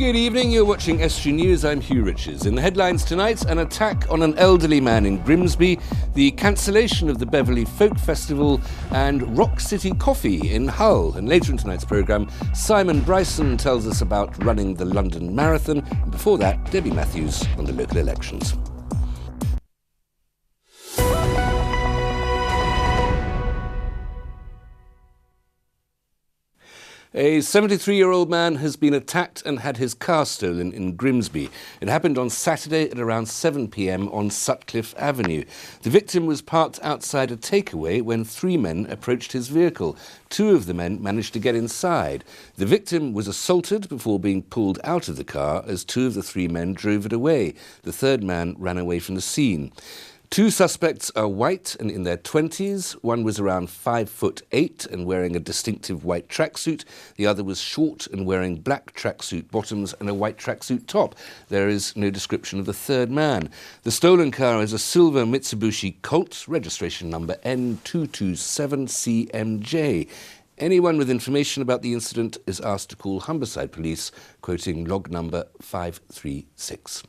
Good evening, you're watching Estuary News, I'm Hugh Riches. In the headlines tonight, an attack on an elderly man in Grimsby, the cancellation of the Beverley Folk Festival and Rock City Coffee in Hull. And later in tonight's programme, Simon Bryson tells us about running the London Marathon. And before that, Debbie Mathews on the local elections. A 73-year-old man has been attacked and had his car stolen in Grimsby. It happened on Saturday at around 7 p.m. on Sutcliffe Avenue. The victim was parked outside a takeaway when three men approached his vehicle. Two of the men managed to get inside. The victim was assaulted before being pulled out of the car as two of the three men drove it away. The third man ran away from the scene. Two suspects are white and in their 20s. One was around 5'8" and wearing a distinctive white tracksuit. The other was short and wearing black tracksuit bottoms and a white tracksuit top. There is no description of the third man. The stolen car is a silver Mitsubishi Colt, registration number N227CMJ. Anyone with information about the incident is asked to call Humberside Police, quoting log number 536.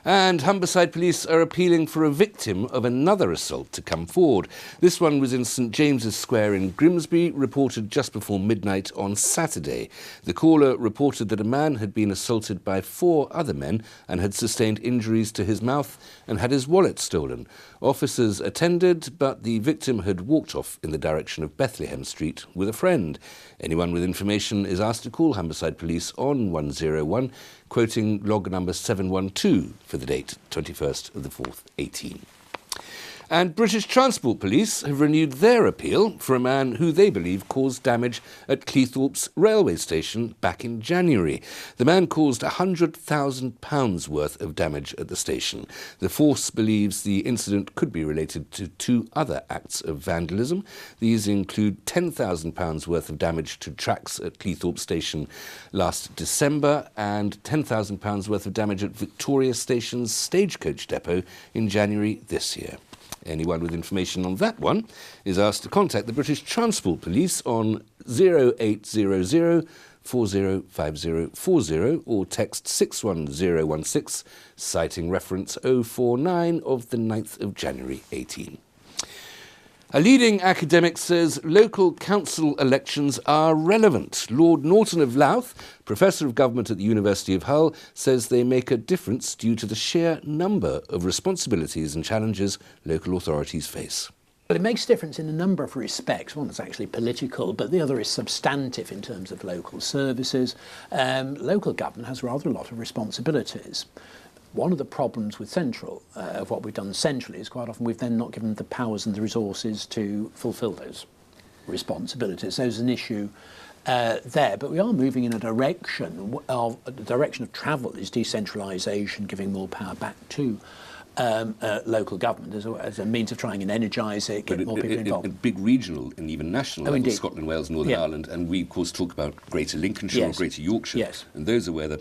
And Humberside Police are appealing for a victim of another assault to come forward. This one was in St James's Square in Grimsby, reported just before midnight on Saturday. The caller reported that a man had been assaulted by four other men and had sustained injuries to his mouth and had his wallet stolen. Officers attended, but the victim had walked off in the direction of Bethlehem Street with a friend. Anyone with information is asked to call Humberside Police on 101, quoting log number 712 for the date 21st of the 4th, 18. And British Transport Police have renewed their appeal for a man who they believe caused damage at Cleethorpes railway station back in January. The man caused £100,000 worth of damage at the station. The force believes the incident could be related to two other acts of vandalism. These include £10,000 worth of damage to tracks at Cleethorpes station last December and £10,000 worth of damage at Victoria Station's stagecoach depot in January this year. Anyone with information on that one is asked to contact the British Transport Police on 0800 405040 or text 61016, citing reference 049 of the 9th of January 18. A leading academic says local council elections are relevant. Lord Norton of Louth, Professor of Government at the University of Hull, says they make a difference due to the sheer number of responsibilities and challenges local authorities face. Well, it makes a difference in a number of respects. One is actually political, but the other is substantive in terms of local services. Local government has rather a lot of responsibilities. One of the problems with central, of what we've done centrally, is quite often we've then not given the powers and the resources to fulfil those responsibilities. So there's an issue there, but we are moving in a direction of, the direction of travel is decentralisation, giving more power back to local government as a means of trying and energise it, get more people involved. Big regional and even national level, Scotland, Wales, Northern Ireland, and we of course talk about Greater Lincolnshire or Greater Yorkshire, and those are where the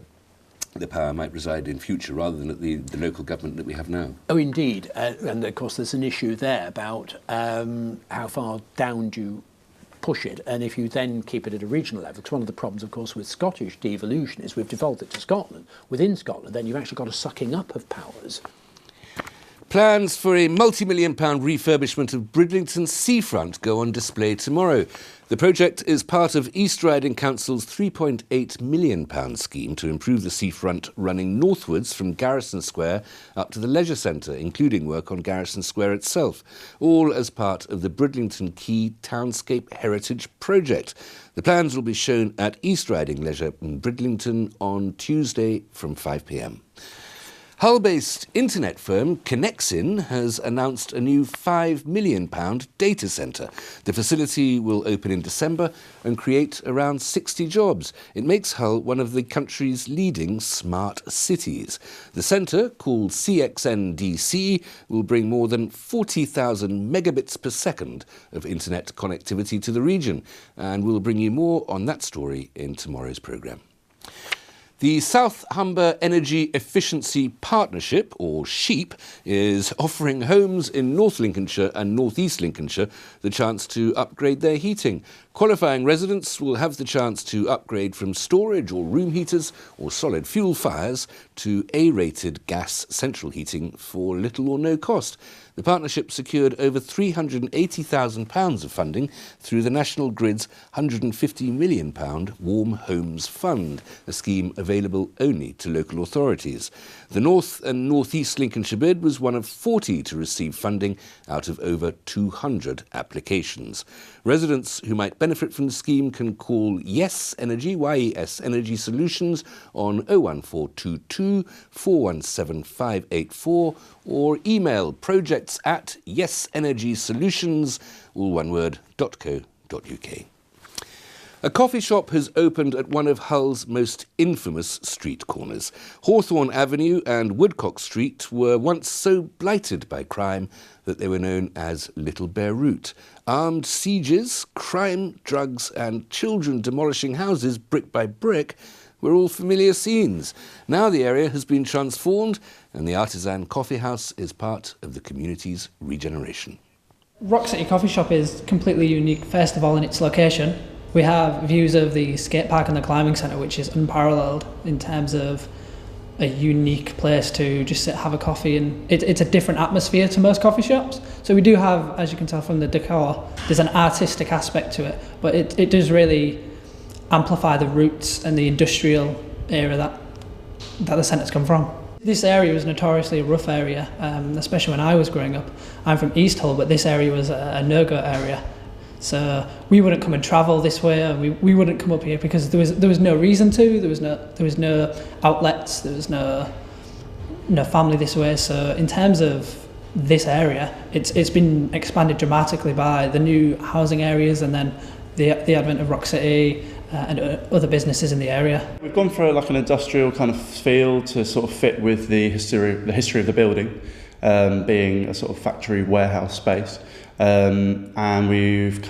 power might reside in future rather than at the local government that we have now. Oh, indeed. And of course there's an issue there about how far down do you push it, and if you then keep it at a regional level, because one of the problems, of course, with Scottish devolution is we've devolved it to Scotland. Within Scotland, then you've actually got a sucking up of powers. Plans for a multi-million-pound refurbishment of Bridlington seafront go on display tomorrow. The project is part of East Riding Council's £3.8 million scheme to improve the seafront running northwards from Garrison Square up to the leisure centre, including work on Garrison Square itself, all as part of the Bridlington Quay Townscape Heritage Project. The plans will be shown at East Riding Leisure in Bridlington on Tuesday from 5 p.m. Hull-based internet firm Connexin has announced a new £5 million data centre. The facility will open in December and create around 60 jobs. It makes Hull one of the country's leading smart cities. The centre, called CXNDC, will bring more than 40,000 megabits per second of internet connectivity to the region, and we'll bring you more on that story in tomorrow's programme. The South Humber Energy Efficiency Partnership, or SHEEP, is offering homes in North Lincolnshire and North East Lincolnshire the chance to upgrade their heating. Qualifying residents will have the chance to upgrade from storage or room heaters or solid fuel fires to A-rated gas central heating for little or no cost. The partnership secured over £380,000 of funding through the National Grid's £150 million Warm Homes Fund, a scheme available only to local authorities. The North and North East Lincolnshire bid was one of 40 to receive funding out of over 200 applications. Residents who might benefit from the scheme can call Yes Energy, YES Energy Solutions on 01422 417 584 or email projects@yesenergysolutions, all one word, .co.uk. A coffee shop has opened at one of Hull's most infamous street corners. Hawthorne Avenue and Woodcock Street were once so blighted by crime that they were known as Little Beirut. Armed sieges, crime, drugs and children demolishing houses brick by brick were all familiar scenes. Now the area has been transformed and the artisan coffee house is part of the community's regeneration. Rock City Coffee Shop is completely unique, first of all, in its location. We have views of the skate park and the climbing centre, which is unparalleled in terms of a unique place to just sit, have a coffee, and it's a different atmosphere to most coffee shops. So we do have, as you can tell from the decor, there's an artistic aspect to it, but it does really amplify the roots and the industrial era that the centre's come from. This area was notoriously a rough area, especially when I was growing up. I'm from East Hull, but this area was a no-go area. So we wouldn't come and travel this way, and we wouldn't come up here because there was no reason to. There was no outlets. There was no family this way. So in terms of this area, it's been expanded dramatically by the new housing areas and then the advent of Rock City and other businesses in the area. We've gone for like an industrial kind of feel to sort of fit with the history of the building, being a sort of factory warehouse space. And we've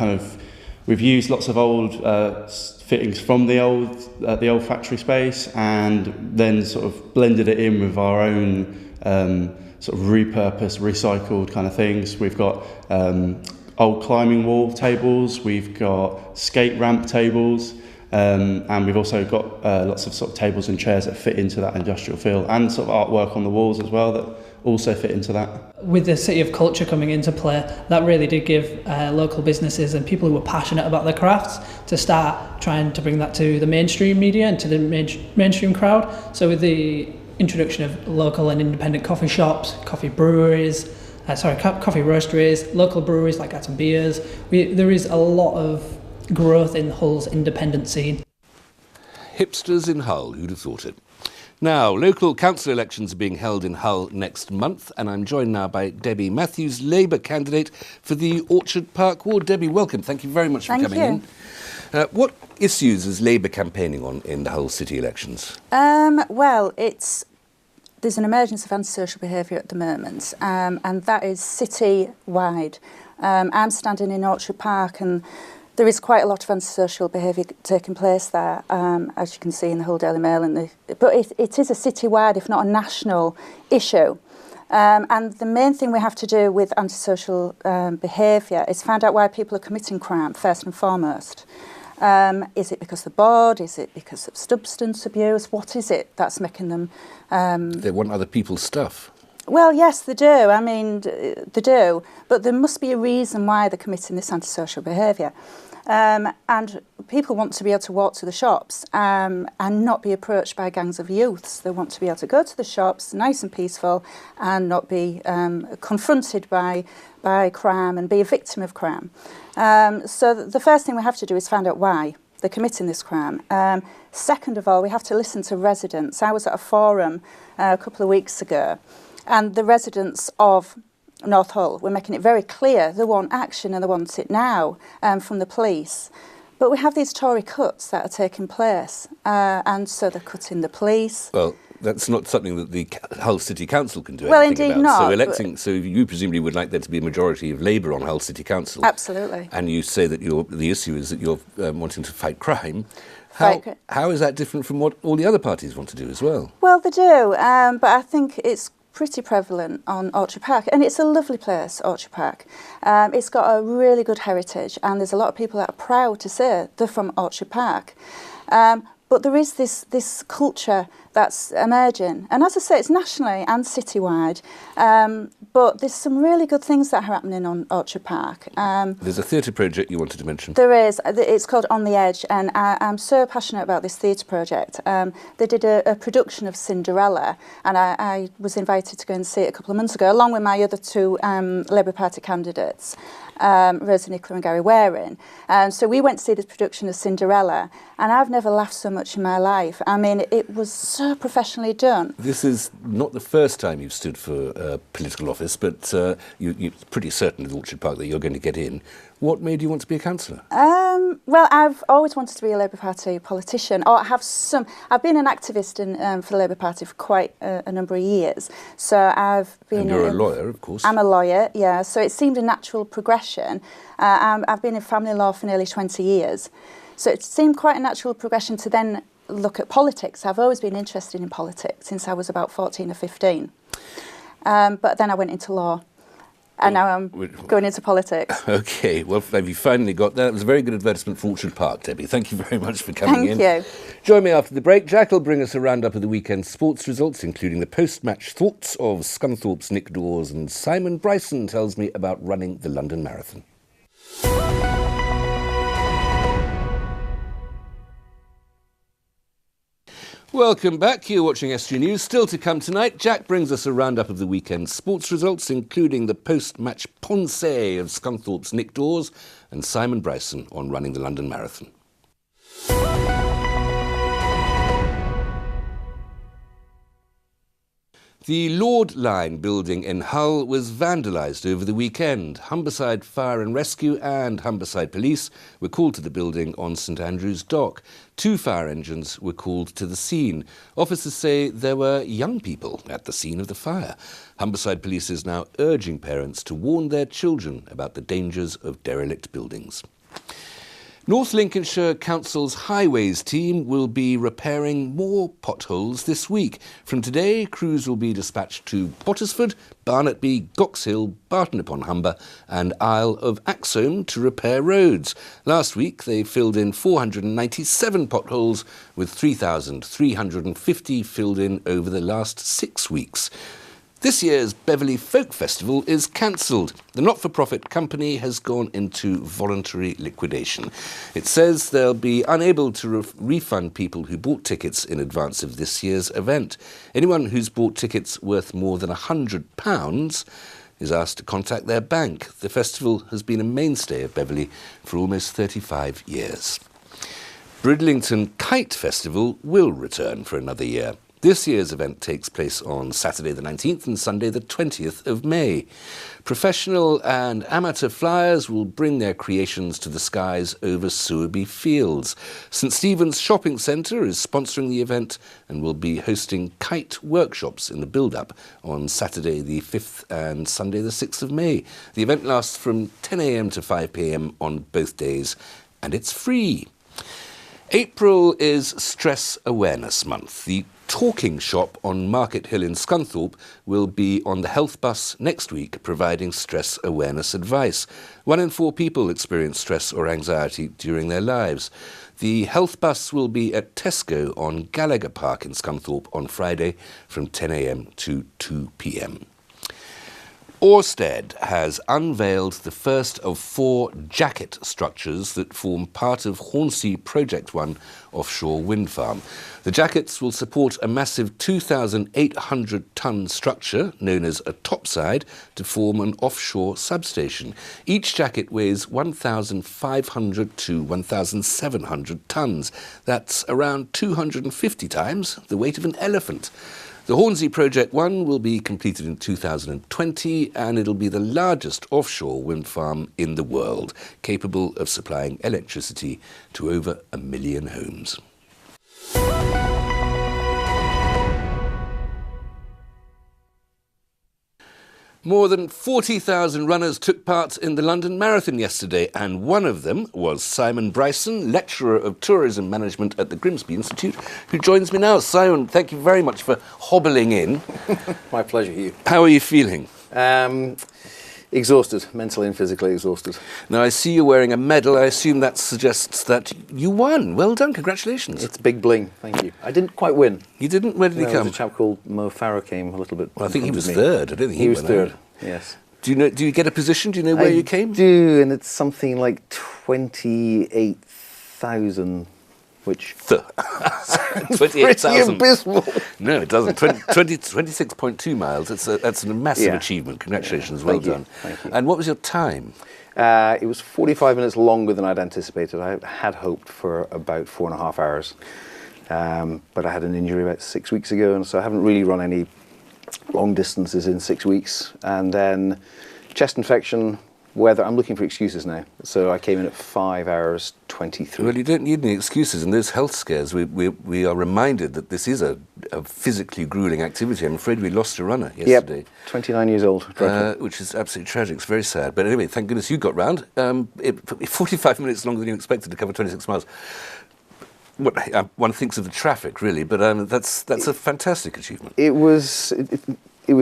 used lots of old fittings from the old factory space and then sort of blended it in with our own sort of repurposed, recycled kind of things. We've got old climbing wall tables, we've got skate ramp tables, and we've also got lots of sort of tables and chairs that fit into that industrial feel, and sort of artwork on the walls as well that also fit into that. With the City of Culture coming into play, that really did give local businesses and people who were passionate about their crafts to start trying to bring that to the mainstream media and to the mainstream crowd. So with the introduction of local and independent coffee shops, coffee roasteries, local breweries like Atom Beers, there is a lot of growth in Hull's independent scene. Hipsters in Hull, who'd have thought it? Now, local council elections are being held in Hull next month, and I'm joined now by Debbie Mathews, Labour candidate for the Orchard Park ward. Debbie, welcome. Thank you very much for coming in. What issues is Labour campaigning on in the Hull City elections? Well, there's an emergence of antisocial behaviour at the moment, and that is city-wide. I'm standing in Orchard Park, and there is quite a lot of antisocial behaviour taking place there, as you can see in the Hull Daily Mail. But it is a city-wide, if not a national, issue. And the main thing we have to do with antisocial behaviour is find out why people are committing crime, first and foremost. Is it because of the board? Is it because of substance abuse? What is it that's making them... They want other people's stuff. Well, yes, they do. I mean, they do. But there must be a reason why they're committing this antisocial behaviour. And people want to be able to walk to the shops and not be approached by gangs of youths. They want to be able to go to the shops, nice and peaceful, and not be confronted by crime and be a victim of crime. So the first thing we have to do is find out why they're committing this crime. Second of all, we have to listen to residents. I was at a forum a couple of weeks ago, and the residents of North Hull were making it very clear they want action and they want it now from the police. But we have these Tory cuts that are taking place, and so they're cutting the police. Well, that's not something that the Hull City Council can do Well, anything indeed about. not. So you presumably would like there to be a majority of Labour on Hull City Council. Absolutely. And you say that the issue is that you're wanting to fight crime. How is that different from what all the other parties want to do as well? Well, they do, but I think it's pretty prevalent on Orchard Park, and it's a lovely place, Orchard Park. It's got a really good heritage, and there's a lot of people that are proud to say they're from Orchard Park. But there is this culture that's emerging, and as I say, it's nationally and citywide. But there's some really good things that are happening on Orchard Park. There's a theatre project you wanted to mention. There is. It's called On the Edge, and I'm so passionate about this theatre project. They did a production of Cinderella, and I was invited to go and see it a couple of months ago, along with my other two Labour Party candidates, Rosa Nicola and Gary Waring. So we went to see this production of Cinderella, and I've never laughed so much in my life. I mean, it was so professionally done. This is not the first time you've stood for political office, but you're pretty certain with Orchard Park that you're going to get in. What made you want to be a councillor? Well, I've always wanted to be a Labour Party politician, or I've been an activist for the Labour Party for quite a number of years. So I've been. And you're a lawyer, of course. I'm a lawyer, yeah. So it seemed a natural progression. I've been in family law for nearly 20 years. So it seemed quite a natural progression to then look at politics. I've always been interested in politics since I was about 14 or 15. But then I went into law. And now I'm going into politics. OK, well, have you finally got that? It was a very good advertisement for Orchard Park, Debbie. Thank you very much for coming in. Thank you. Join me after the break. Jack will bring us a roundup of the weekend sports results, including the post-match thoughts of Scunthorpe's Nick Dawes, and Simon Bryson tells me about running the London Marathon. Welcome back. You're watching Estuary News. Still to come tonight, Jack brings us a roundup of the weekend sports results, including the post-match pensée of Scunthorpe's Nick Dawes, and Simon Bryson on running the London Marathon. The Lord Line building in Hull was vandalised over the weekend. Humberside Fire and Rescue and Humberside Police were called to the building on St Andrew's Dock. 2 fire engines were called to the scene. Officers say there were young people at the scene of the fire. Humberside Police is now urging parents to warn their children about the dangers of derelict buildings. North Lincolnshire Council's Highways team will be repairing more potholes this week. From today, crews will be dispatched to Pottersford, Barnetby, Goxhill, Barton-upon-Humber and Isle of Axholme to repair roads. Last week, they filled in 497 potholes, with 3,350 filled in over the last 6 weeks. This year's Beverley Folk Festival is cancelled. The not-for-profit company has gone into voluntary liquidation. It says they'll be unable to refund people who bought tickets in advance of this year's event. Anyone who's bought tickets worth more than £100 is asked to contact their bank. The festival has been a mainstay of Beverley for almost 35 years. Bridlington Kite Festival will return for another year. This year's event takes place on Saturday the 19th and Sunday the 20th of May. Professional and amateur flyers will bring their creations to the skies over Sowerby Fields. St Stephen's Shopping Centre is sponsoring the event and will be hosting kite workshops in the build-up on Saturday the 5th and Sunday the 6th of May. The event lasts from 10 a.m. to 5 p.m. on both days, and it's free. April is Stress Awareness Month. The Talking Shop on Market Hill in Scunthorpe will be on the health bus next week, providing stress awareness advice. 1 in 4 people experience stress or anxiety during their lives. The health bus will be at Tesco on Gallagher Park in Scunthorpe on Friday from 10 a.m. to 2 p.m. Orsted has unveiled the first of 4 jacket structures that form part of Hornsea Project 1 offshore wind farm. The jackets will support a massive 2,800-ton structure known as a topside to form an offshore substation. Each jacket weighs 1,500 to 1,700 tons. That's around 250 times the weight of an elephant. The Hornsea Project 1 will be completed in 2020 and it'll be the largest offshore wind farm in the world, capable of supplying electricity to over 1 million homes. More than 40,000 runners took part in the London Marathon yesterday, and one of them was Simon Bryson, lecturer of tourism management at the Grimsby Institute, who joins me now. Simon, thank you very much for hobbling in. My pleasure, Hugh. How are you feeling? Exhausted, mentally and physically exhausted. Now, I see you're wearing a medal. I assume that suggests that you won. Well done, congratulations. It's big bling, thank you. I didn't quite win. You didn't? Where did he come? A chap called Mo Farah came a little bit. Well, I think he was third. I don't think he was won third. out. Yes. Do you get a position? Do you know where you came? I do, and it's something like 28,000, which 28,000. abysmal. No, it doesn't. 26.2 miles. That's a massive achievement. Congratulations. Well done. Thank you. And what was your time? It was 45 minutes longer than I'd anticipated. I had hoped for about 4.5 hours, but I had an injury about 6 weeks ago, and so I haven't really run any long distances in 6 weeks. And then chest infection, weather. I'm looking for excuses now. So I came in at 5 hours 23. Well, you don't need any excuses. In those health scares, we are reminded that this is a physically gruelling activity. I'm afraid we lost a runner yesterday. Yep, 29 years old. Which is absolutely tragic. It's very sad. But anyway, thank goodness you got round. 45 minutes longer than you expected to cover 26 miles. One thinks of the traffic, really, but that's a fantastic achievement. It was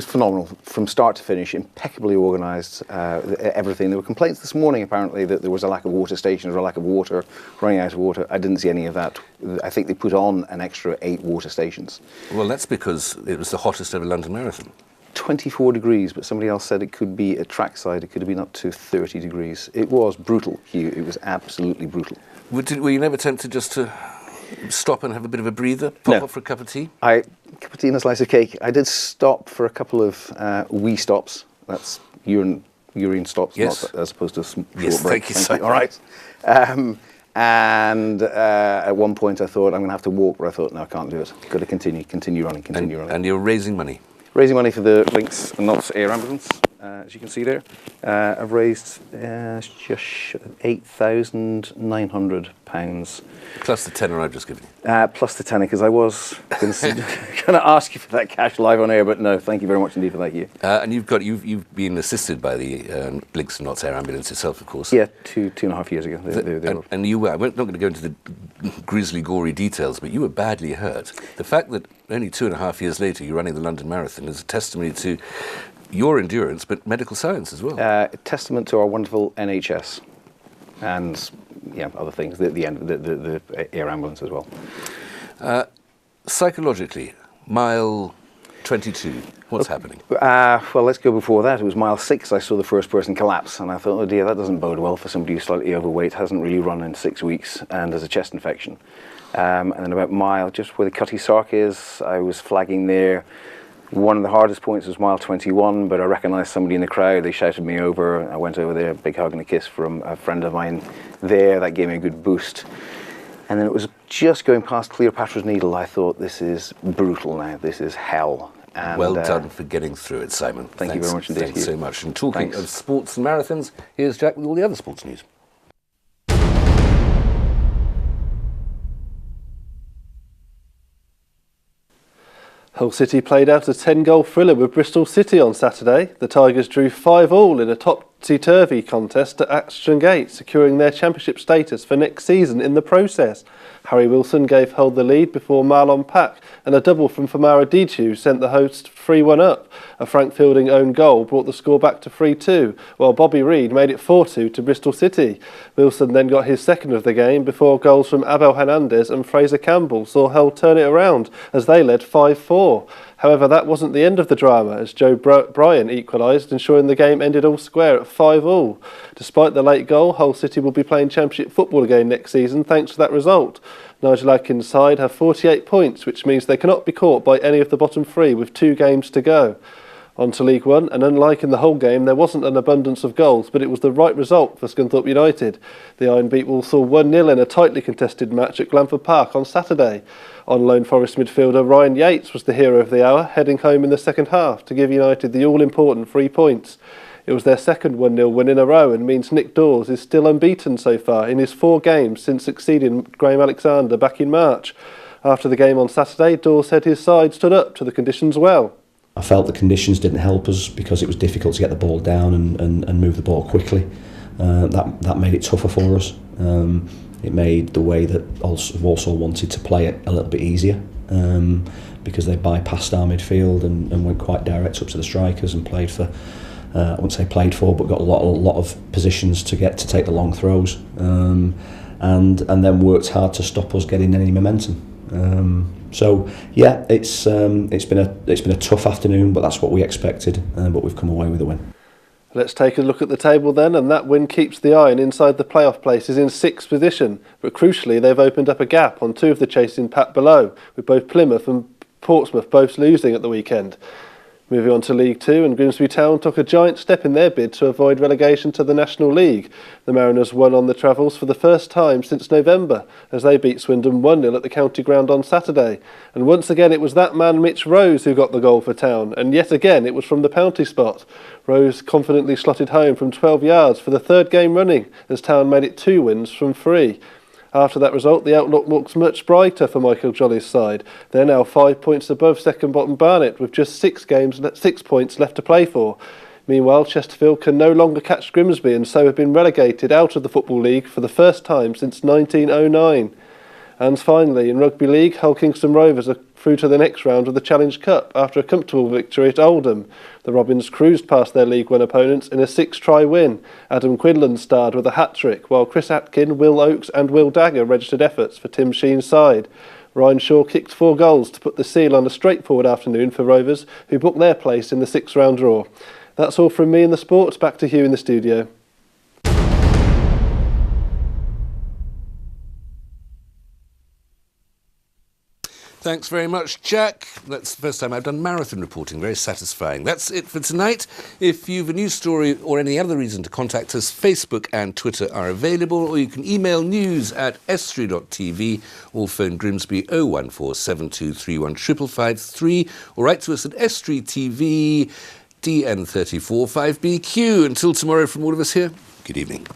phenomenal from start to finish, impeccably organised, everything. There were complaints this morning, apparently, that there was a lack of water stations or a lack of water, running out of water. I didn't see any of that. I think they put on an extra 8 water stations. Well, that's because it was the hottest ever London Marathon. 24 degrees, but somebody else said it could be a trackside. It could have been up to 30 degrees. It was brutal, Hugh. It was absolutely brutal. Were you never tempted just to stop and have a bit of a breather, pop up for a cup of tea? A cup of tea and a slice of cake. I did stop for a couple of wee stops. That's urine stops, yes. Not as opposed to a short yes, break. Thank you. All right. And at one point I thought I'm going to have to walk, but I thought, no, I can't do it. Got to continue running. And you're raising money? Raising money for the Links and Knots Air Ambulance, as you can see there. I've raised just £8,900. Plus the tenner I've just given you. Plus the tenner, because I was going to ask you for that cash live on air, but no, thank you very much indeed for that, Hugh. And you've been assisted by the Links and Knots Air Ambulance yourself, of course. Yeah, 2.5 years ago. And you were, I'm not going to go into the grisly, gory details, but you were badly hurt. The fact that only 2.5 years later you're running the London Marathon is a testimony to your endurance, but medical science as well. A testament to our wonderful NHS and other things, the air ambulance as well. Psychologically, mile 22, what's happening? Well, let's go before that. It was mile 6 I saw the first person collapse, and I thought, oh dear, that doesn't bode well for somebody who's slightly overweight, hasn't really run in 6 weeks, and has a chest infection. And then about mile, just where the Cutty Sark is, I was flagging there. One of the hardest points was mile 21, but I recognised somebody in the crowd. They shouted me over. I went over there, a big hug and a kiss from a friend of mine there. That gave me a good boost. And then it was just going past Cleopatra's Needle. I thought, this is brutal now. This is hell. And, well done for getting through it, Simon. Thank you very much indeed. Thanks so much. And talking of sports and marathons, here's Jack with all the other sports news. Hull City played out a 10-goal thriller with Bristol City on Saturday. The Tigers drew 5-5 in a topsy-turvy contest at Ashton Gate, securing their championship status for next season in the process. Harry Wilson gave Hull the lead before Marlon Pack and a double from Famara Dichu sent the hosts 3-1 up. A Frank Fielding own goal brought the score back to 3-2, while Bobby Reid made it 4-2 to Bristol City. Wilson then got his second of the game before goals from Abel Hernandez and Fraser Campbell saw Hull turn it around as they led 5-4. However, that wasn't the end of the drama as Joe Bryan equalised, ensuring the game ended all square at 5-5. Despite the late goal, Hull City will be playing Championship football again next season thanks to that result. Nigel Adkins' side have 48 points, which means they cannot be caught by any of the bottom 3 with 2 games to go. On to League One, and unlike in the whole game, there wasn't an abundance of goals, but it was the right result for Scunthorpe United. The Iron beat Walsall 1-0 in a tightly contested match at Glanford Park on Saturday. On loan Forest midfielder Ryan Yates was the hero of the hour, heading home in the second half to give United the all-important 3 points. It was their second 1-0 win in a row and means Nick Dawes is still unbeaten so far in his 4 games since succeeding Graham Alexander back in March. After the game on Saturday, Dawes said his side stood up to the conditions well. I felt the conditions didn't help us because it was difficult to get the ball down and move the ball quickly. That made it tougher for us. It made the way that Walsall wanted to play it a little bit easier, because they bypassed our midfield and went quite direct up to the strikers and played for, I wouldn't say played for, but got a lot of positions to take the long throws, and then worked hard to stop us getting any momentum. So yeah, it's been a tough afternoon, but that's what we expected, but we've come away with a win. Let's take a look at the table then, and that win keeps the Iron inside the playoff places in 6th position. But crucially, they've opened up a gap on 2 of the chasing pack below, with both Plymouth and Portsmouth both losing at the weekend. Moving on to League 2, and Grimsby Town took a giant step in their bid to avoid relegation to the National League. The Mariners won on the travels for the first time since November, as they beat Swindon 1-0 at the county ground on Saturday. And once again it was that man Mitch Rose who got the goal for Town, and yet again it was from the penalty spot. Rose confidently slotted home from 12 yards for the 3rd game running, as Town made it 2 wins from 3. After that result, the outlook looks much brighter for Michael Jolly's side. They're now 5 points above second bottom Barnet, with just 6 points left to play for. Meanwhile, Chesterfield can no longer catch Grimsby and so have been relegated out of the Football League for the first time since 1909. And finally, in Rugby League, Hull Kingston Rovers are through to the next round of the Challenge Cup after a comfortable victory at Oldham. The Robins cruised past their League One opponents in a 6-try win. Adam Quinlan starred with a hat-trick, while Chris Atkin, Will Oakes and Will Dagger registered efforts for Tim Sheen's side. Ryan Shaw kicked 4 goals to put the seal on a straightforward afternoon for Rovers, who booked their place in the 6th-round draw. That's all from me in the sports. Back to Hugh in the studio. Thanks very much, Jack. That's the first time I've done marathon reporting. Very satisfying. That's it for tonight. If you've a news story or any other reason to contact us, Facebook and Twitter are available, or you can email news@estuary.tv or phone Grimsby 01472315553 or write to us at Estuary TV, DN34 5BQ. Until tomorrow, from all of us here, good evening.